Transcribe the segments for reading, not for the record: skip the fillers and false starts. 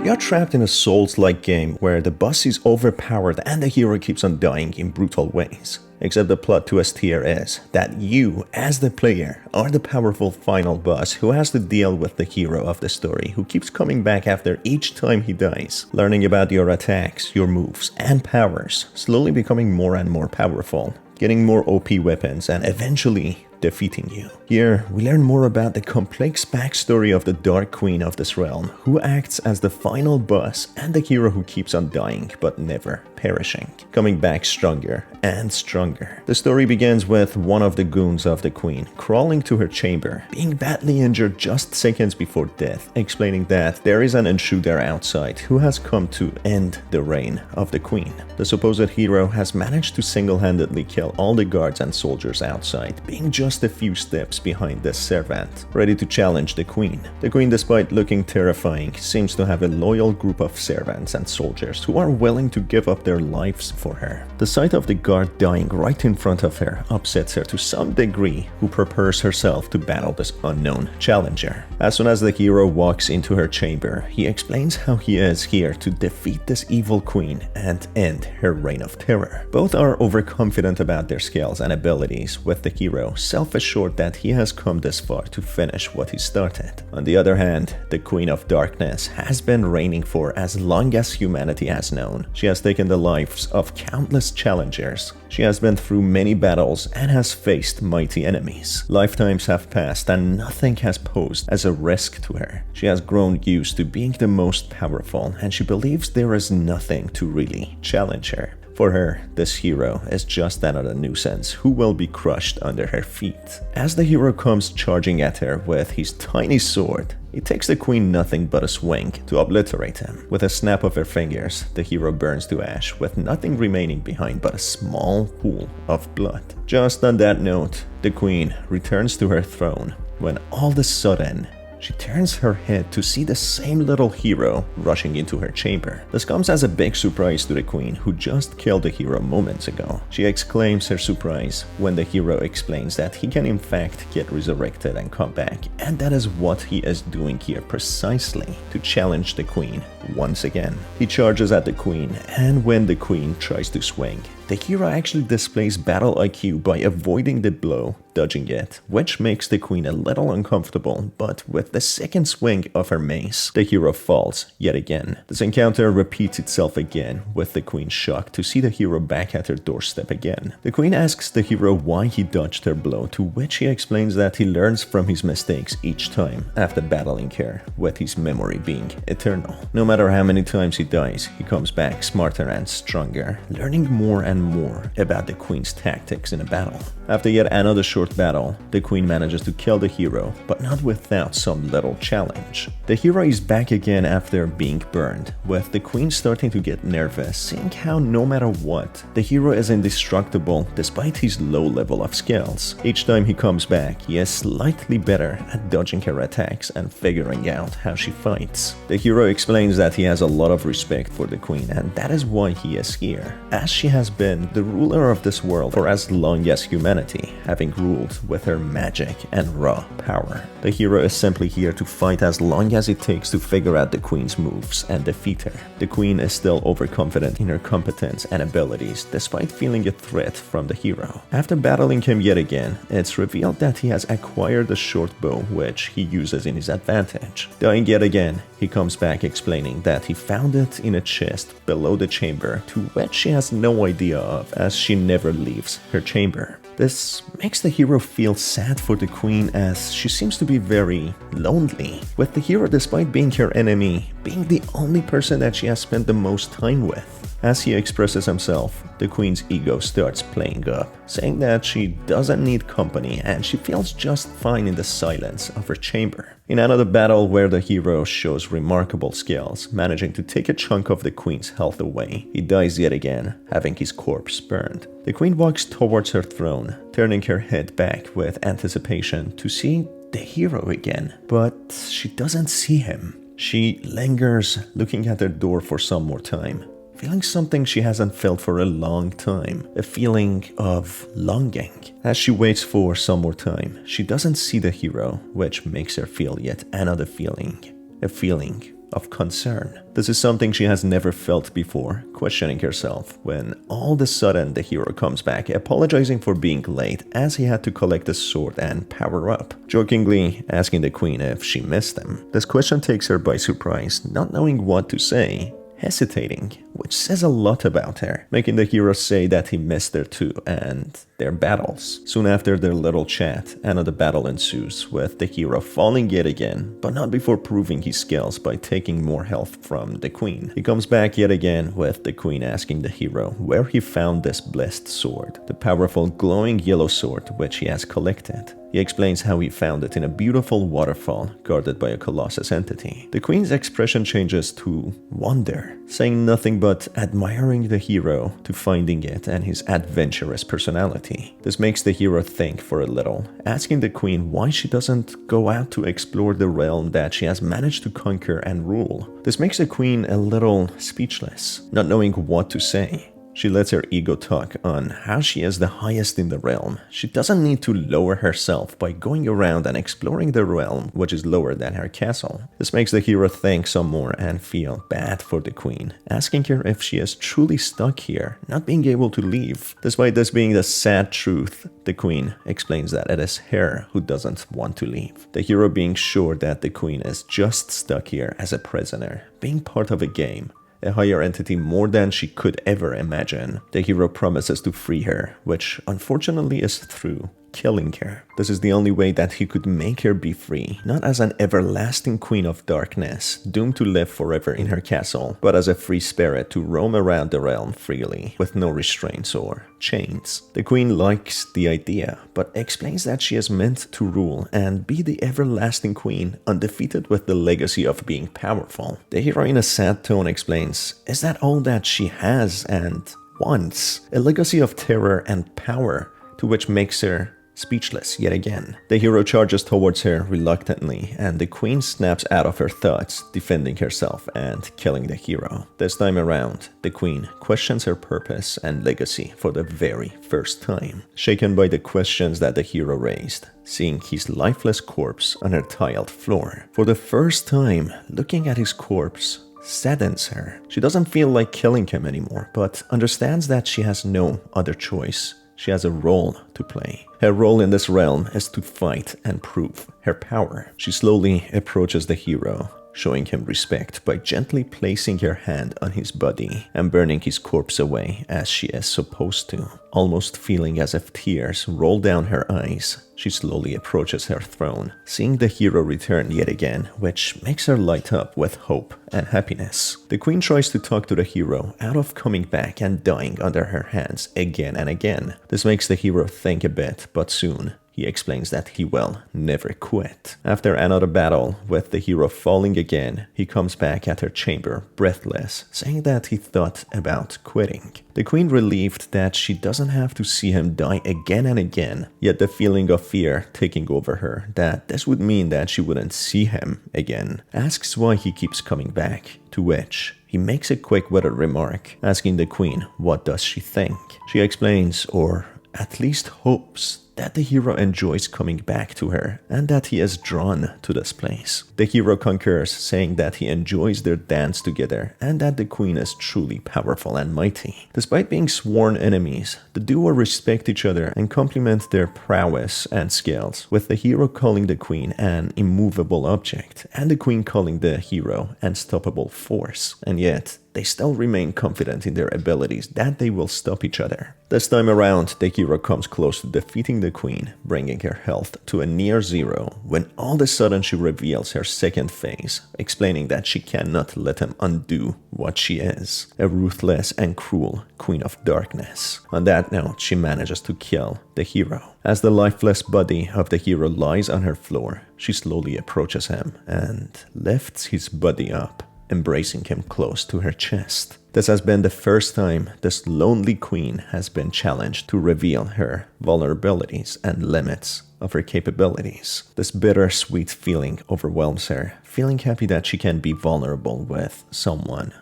We are trapped in a Souls-like game where the boss is overpowered and the hero keeps on dying in brutal ways. Except the plot twist here is that you, as the player, are the powerful final boss who has to deal with the hero of the story who keeps coming back after each time he dies, learning about your attacks, your moves, and powers, slowly becoming more and more powerful, getting more OP weapons, and eventually defeating you. Here, we learn more about the complex backstory of the Dark Queen of this realm, who acts as the final boss and the hero who keeps on dying but never perishing, coming back stronger and stronger. The story begins with one of the goons of the queen crawling to her chamber, being badly injured just seconds before death, explaining that there is an intruder outside who has come to end the reign of the queen. The supposed hero has managed to single-handedly kill all the guards and soldiers outside, being just a few steps behind this servant, ready to challenge the queen. The queen, despite looking terrifying, seems to have a loyal group of servants and soldiers who are willing to give up their lives for her. The sight of the guard dying right in front of her upsets her to some degree, who prepares herself to battle this unknown challenger. As soon as the hero walks into her chamber, he explains how he is here to defeat this evil queen and end her reign of terror. Both are overconfident about their skills and abilities, with the hero self-assured that he has come this far to finish what he started. On the other hand, the Queen of Darkness has been reigning for as long as humanity has known. She has taken the lives of countless challengers. She has been through many battles and has faced mighty enemies. Lifetimes have passed and nothing has posed as a risk to her. She has grown used to being the most powerful, and she believes there is nothing to really challenge her. For her, this hero is just another nuisance who will be crushed under her feet. As the hero comes charging at her with his tiny sword, it takes the queen nothing but a swing to obliterate him. With a snap of her fingers, the hero burns to ash, with nothing remaining behind but a small pool of blood. Just on that note, the queen returns to her throne when all of a sudden, she turns her head to see the same little hero rushing into her chamber. This comes as a big surprise to the queen, who just killed the hero moments ago. She exclaims her surprise when the hero explains that he can in fact get resurrected and come back, and that is what he is doing here precisely, to challenge the queen once again. He charges at the queen, and when the queen tries to swing, the hero actually displays battle IQ by avoiding the blow, dodging it, which makes the queen a little uncomfortable, but with the second swing of her mace, the hero falls yet again. This encounter repeats itself again, with the queen shocked to see the hero back at her doorstep again. The queen asks the hero why he dodged her blow, to which he explains that he learns from his mistakes each time after battling her, with his memory being eternal. No matter how many times he dies, he comes back smarter and stronger, learning more and more about the queen's tactics in a battle. After yet another short battle, the queen manages to kill the hero, but not without some little challenge. The hero is back again after being burned, with the queen starting to get nervous, seeing how no matter what, the hero is indestructible despite his low level of skills. Each time he comes back, he is slightly better at dodging her attacks and figuring out how she fights. The hero explains that he has a lot of respect for the queen, and that is why he is here, as she has been the ruler of this world for as long as humanity, having ruled with her magic and raw power. The hero is simply here to fight as long as it takes to figure out the queen's moves and defeat her. The queen is still overconfident in her competence and abilities, despite feeling a threat from the hero. After battling him yet again, it's revealed that he has acquired a short bow, which he uses in his advantage. Dying yet again, he comes back explaining that he found it in a chest below the chamber, to which she has no idea of, as she never leaves her chamber. This makes the hero feel sad for the queen, as she seems to be very lonely, with the hero, despite being her enemy, being the only person that she has spent the most time with. As he expresses himself, the queen's ego starts playing up, saying that she doesn't need company and she feels just fine in the silence of her chamber. In another battle where the hero shows remarkable skills, managing to take a chunk of the queen's health away, he dies yet again, having his corpse burned. The queen walks towards her throne, turning her head back with anticipation to see the hero again, but she doesn't see him. She lingers, looking at her door for some more time, feeling something she hasn't felt for a long time, a feeling of longing. As she waits for some more time, she doesn't see the hero, which makes her feel yet another feeling, a feeling of concern. This is something she has never felt before, questioning herself, when all of a sudden the hero comes back, apologizing for being late as he had to collect the sword and power up, jokingly asking the queen if she missed him. This question takes her by surprise, not knowing what to say, hesitating, which says a lot about her, making the hero say that he missed her too, and their battles. Soon after their little chat, another battle ensues, with the hero falling yet again, but not before proving his skills by taking more health from the queen. He comes back yet again, with the queen asking the hero where he found this blessed sword, the powerful glowing yellow sword which he has collected. He explains how he found it in a beautiful waterfall guarded by a colossus entity. The queen's expression changes to wonder, saying nothing but admiring the hero to finding it and his adventurous personality. This makes the hero think for a little, asking the queen why she doesn't go out to explore the realm that she has managed to conquer and rule. This makes the queen a little speechless, not knowing what to say. She lets her ego talk on how she is the highest in the realm. She doesn't need to lower herself by going around and exploring the realm which is lower than her castle. This makes the hero think some more and feel bad for the queen, asking her if she is truly stuck here, not being able to leave. Despite this being the sad truth, the queen explains that it is her who doesn't want to leave. The hero being sure that the queen is just stuck here as a prisoner, being part of a game, a higher entity more than she could ever imagine. The hero promises to free her, which unfortunately is through killing her. This is the only way that he could make her be free, not as an everlasting queen of darkness, doomed to live forever in her castle, but as a free spirit to roam around the realm freely, with no restraints or chains. The queen likes the idea, but explains that she is meant to rule and be the everlasting queen, undefeated with the legacy of being powerful. The hero in a sad tone explains, is that all that she has and wants? A legacy of terror and power, to which makes her speechless yet again. The hero charges towards her reluctantly, and the queen snaps out of her thoughts, defending herself and killing the hero. This time around, the queen questions her purpose and legacy for the very first time, shaken by the questions that the hero raised, seeing his lifeless corpse on her tiled floor. For the first time, looking at his corpse saddens her. She doesn't feel like killing him anymore, but understands that she has no other choice. She has a role to play. Her role in this realm is to fight and prove her power. She slowly approaches the hero, showing him respect by gently placing her hand on his body and burning his corpse away as she is supposed to. Almost feeling as if tears roll down her eyes, she slowly approaches her throne, seeing the hero return yet again, which makes her light up with hope and happiness. The queen tries to talk to the hero out of coming back and dying under her hands again and again. This makes the hero think a bit, but soon he explains that he will never quit. After another battle, with the hero falling again, he comes back at her chamber, breathless, saying that he thought about quitting. The queen, relieved that she doesn't have to see him die again and again, yet the feeling of fear taking over her, that this would mean that she wouldn't see him again, asks why he keeps coming back, to which he makes a quick-witted remark, asking the queen what does she think. She explains, or at least hopes, that the hero enjoys coming back to her and that he is drawn to this place. The hero concurs, saying that he enjoys their dance together and that the queen is truly powerful and mighty. Despite being sworn enemies, the duo respect each other and compliment their prowess and skills, with the hero calling the queen an immovable object and the queen calling the hero unstoppable force. And yet, they still remain confident in their abilities that they will stop each other. This time around, the hero comes close to defeating the queen, bringing her health to a near zero, when all of a sudden she reveals her second phase, explaining that she cannot let him undo what she is, a ruthless and cruel queen of darkness. On that note, she manages to kill the hero. As the lifeless body of the hero lies on her floor, she slowly approaches him and lifts his body up, embracing him close to her chest. This has been the first time this lonely queen has been challenged to reveal her vulnerabilities, and limits of her capabilities. This bittersweet feeling overwhelms her, feeling happy that she can be vulnerable with someone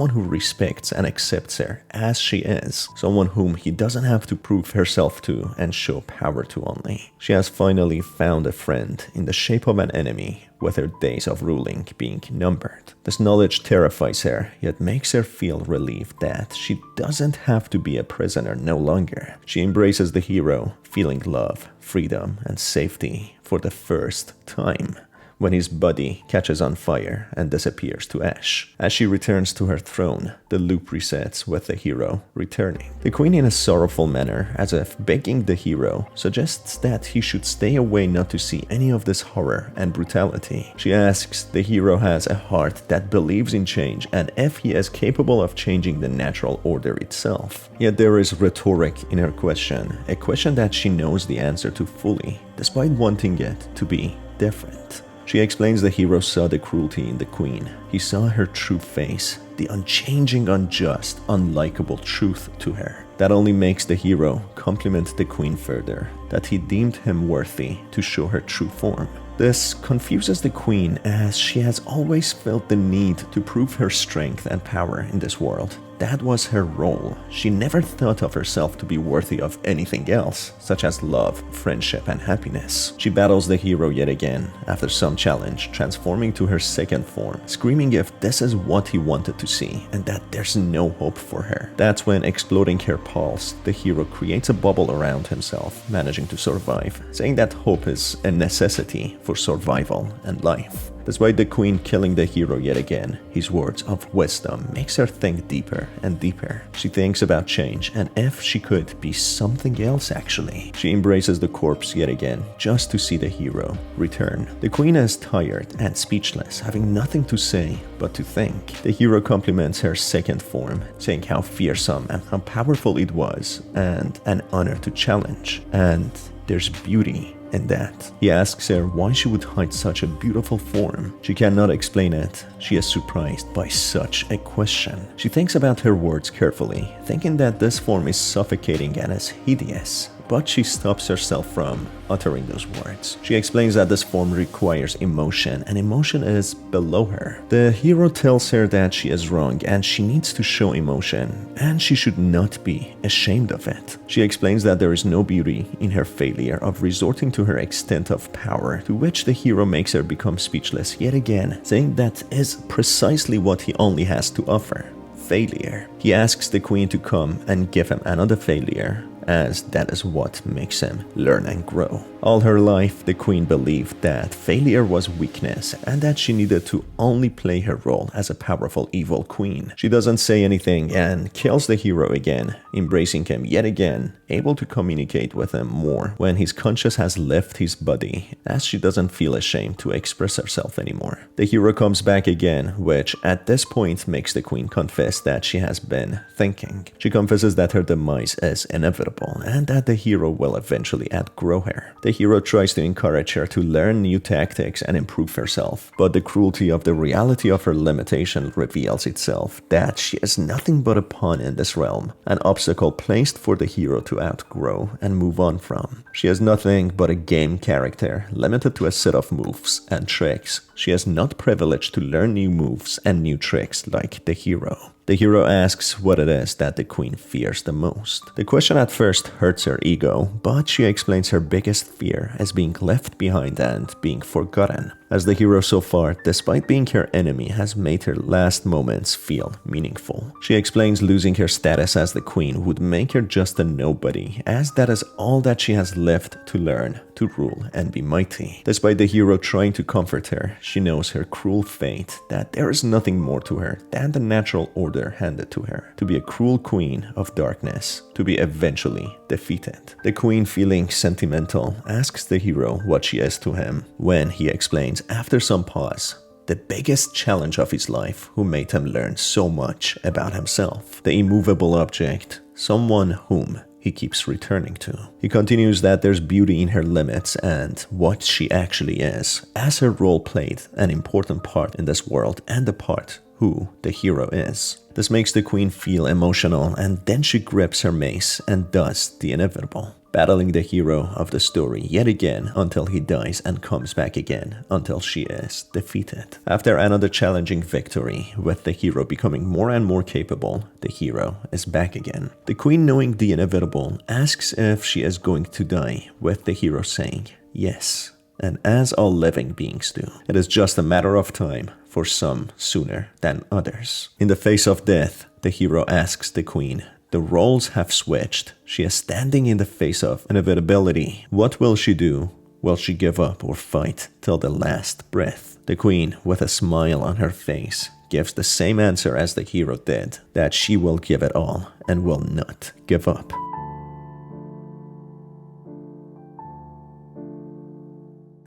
who respects and accepts her as she is, someone whom he doesn't have to prove herself to and show power to only. She has finally found a friend in the shape of an enemy, with her days of ruling being numbered. This knowledge terrifies her, yet makes her feel relieved that she doesn't have to be a prisoner no longer. She embraces the hero, feeling love, freedom, and safety for the first time, when his body catches on fire and disappears to ash. As she returns to her throne, the loop resets with the hero returning. The queen, in a sorrowful manner, as if begging the hero, suggests that he should stay away not to see any of this horror and brutality. She asks the hero has a heart that believes in change and if he is capable of changing the natural order itself. Yet there is rhetoric in her question, a question that she knows the answer to fully, despite wanting it to be different. She explains the hero saw the cruelty in the queen. He saw her true face, the unchanging, unjust, unlikable truth to her. That only makes the hero compliment the queen further, that he deemed him worthy to show her true form. This confuses the queen, as she has always felt the need to prove her strength and power in this world. That was her role. She never thought of herself to be worthy of anything else, such as love, friendship, and happiness. She battles the hero yet again, after some challenge, transforming to her second form, screaming if this is what he wanted to see, and that there's no hope for her. That's when, exploding her pulse, the hero creates a bubble around himself, managing to survive, saying that hope is a necessity for survival and life. Despite the queen killing the hero yet again, his words of wisdom makes her think deeper and deeper. She thinks about change and if she could be something else actually. She embraces the corpse yet again, just to see the hero return. The queen is tired and speechless, having nothing to say but to think. The hero compliments her second form, saying how fearsome and how powerful it was, and an honor to challenge. And there's beauty in that. He asks her why she would hide such a beautiful form. She cannot explain it. She is surprised by such a question. She thinks about her words carefully, thinking that this form is suffocating and is hideous. But she stops herself from uttering those words. She explains that this form requires emotion, and emotion is below her. The hero tells her that she is wrong and she needs to show emotion, and she should not be ashamed of it. She explains that there is no beauty in her failure of resorting to her extent of power, to which the hero makes her become speechless yet again, saying that is precisely what he only has to offer: failure. He asks the queen to come and give him another failure, as that is what makes him learn and grow. All her life, the queen believed that failure was weakness and that she needed to only play her role as a powerful evil queen. She doesn't say anything and kills the hero again, embracing him yet again, able to communicate with him more when his conscience has left his body, as she doesn't feel ashamed to express herself anymore. The hero comes back again, which at this point makes the queen confess that she has been thinking. She confesses that her demise is inevitable and that the hero will eventually outgrow her. The hero tries to encourage her to learn new tactics and improve herself, but the cruelty of the reality of her limitation reveals itself, that she is nothing but a pawn in this realm, an obstacle placed for the hero to outgrow and move on from. She is nothing but a game character, limited to a set of moves and tricks. She is not privileged to learn new moves and new tricks like the hero. The hero asks what it is that the queen fears the most. The question at first hurts her ego, but she explains her biggest fear as being left behind and being forgotten, as the hero so far, despite being her enemy, has made her last moments feel meaningful. She explains losing her status as the queen would make her just a nobody, as that is all that she has left to learn, to rule and be mighty. Despite the hero trying to comfort her, she knows her cruel fate, that there is nothing more to her than the natural order handed to her, to be a cruel queen of darkness, to be eventually defeated. The queen, feeling sentimental, asks the hero what she is to him, when he explains after some pause the biggest challenge of his life, who made him learn so much about himself, the immovable object, someone whom he keeps returning to. He continues that there's beauty in her limits and what she actually is, as her role played an important part in this world and a part who the hero is. This makes the queen feel emotional, and then she grips her mace and does the inevitable, battling the hero of the story yet again until he dies and comes back again until she is defeated. After another challenging victory, with the hero becoming more and more capable, the hero is back again. The queen, knowing the inevitable, asks if she is going to die, with the hero saying yes. And as all living beings do, it is just a matter of time, for some sooner than others. In the face of death, the hero asks the queen, the roles have switched. She is standing in the face of inevitability. What will she do? Will she give up or fight till the last breath? The queen, with a smile on her face, gives the same answer as the hero did, that she will give it all and will not give up.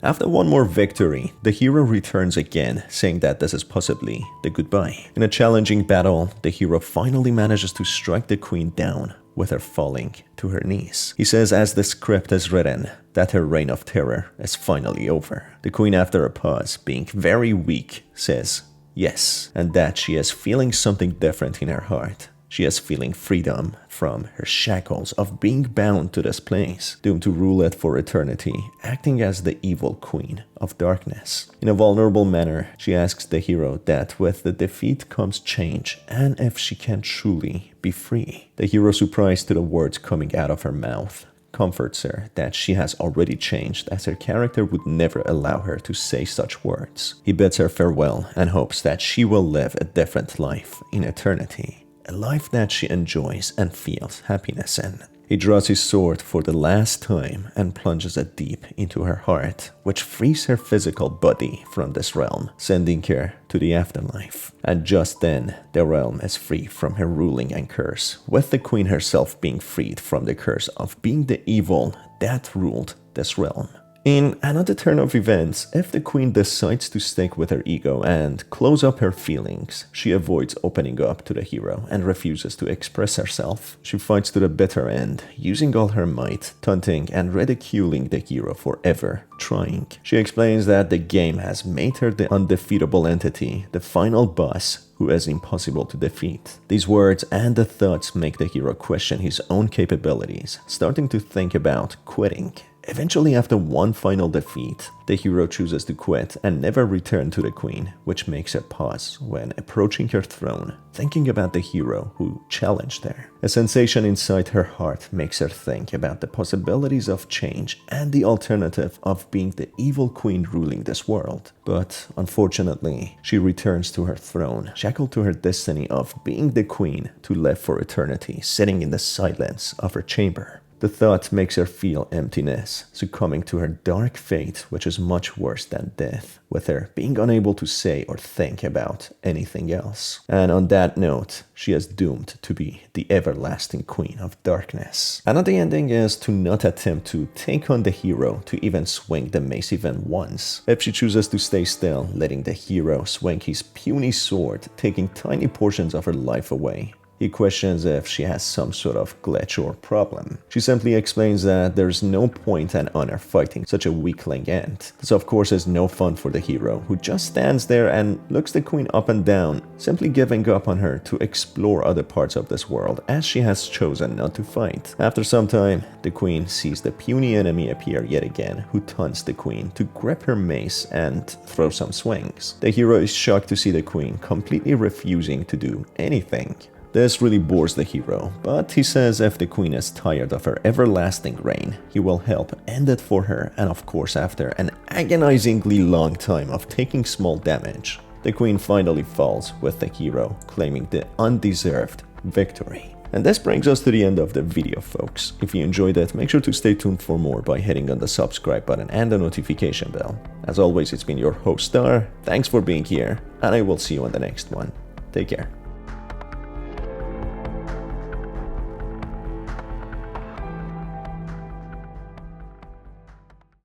After one more victory, the hero returns again, saying that this is possibly the goodbye. In a challenging battle, the hero finally manages to strike the queen down, with her falling to her knees. He says, as the script is written, that her reign of terror is finally over. The queen, after a pause, being very weak, says yes, and that she is feeling something different in her heart. She is feeling freedom from her shackles of being bound to this place, doomed to rule it for eternity, acting as the evil queen of darkness. In a vulnerable manner, she asks the hero that with the defeat comes change, and if she can truly be free. The hero, surprised to the words coming out of her mouth, comforts her that she has already changed, as her character would never allow her to say such words. He bids her farewell and hopes that she will live a different life in eternity. A life that she enjoys and feels happiness in. He draws his sword for the last time and plunges it deep into her heart, which frees her physical body from this realm, sending her to the afterlife. And just then, the realm is free from her ruling and curse, with the queen herself being freed from the curse of being the evil that ruled this realm. In another turn of events, if the queen decides to stick with her ego and close up her feelings, she avoids opening up to the hero and refuses to express herself. She fights to the bitter end, using all her might, taunting and ridiculing the hero for ever trying. She explains that the game has made her the undefeatable entity, the final boss, who is impossible to defeat. These words and the thoughts make the hero question his own capabilities, starting to think about quitting. Eventually, after one final defeat, the hero chooses to quit and never return to the queen, which makes her pause when approaching her throne, thinking about the hero who challenged her. A sensation inside her heart makes her think about the possibilities of change and the alternative of being the evil queen ruling this world. But unfortunately, she returns to her throne, shackled to her destiny of being the queen to live for eternity, sitting in the silence of her chamber. The thought makes her feel emptiness, succumbing to her dark fate, which is much worse than death, with her being unable to say or think about anything else. And on that note, she is doomed to be the everlasting queen of darkness. Another ending is to not attempt to take on the hero to even swing the mace even once. If she chooses to stay still, letting the hero swing his puny sword, taking tiny portions of her life away, he questions if she has some sort of glitch or problem. She simply explains that there's no point and honor fighting such a weakling ant. This of course is no fun for the hero, who just stands there and looks the queen up and down, simply giving up on her to explore other parts of this world, as she has chosen not to fight. After some time, the queen sees the puny enemy appear yet again, who taunts the queen to grip her mace and throw some swings. The hero is shocked to see the queen completely refusing to do anything. This really bores the hero, but he says if the queen is tired of her everlasting reign, he will help end it for her, and of course after an agonizingly long time of taking small damage, the queen finally falls, with the hero claiming the undeserved victory. And this brings us to the end of the video, folks. If you enjoyed it, make sure to stay tuned for more by hitting on the subscribe button and the notification bell. As always, it's been your host Star, thanks for being here, and I will see you on the next one. Take care.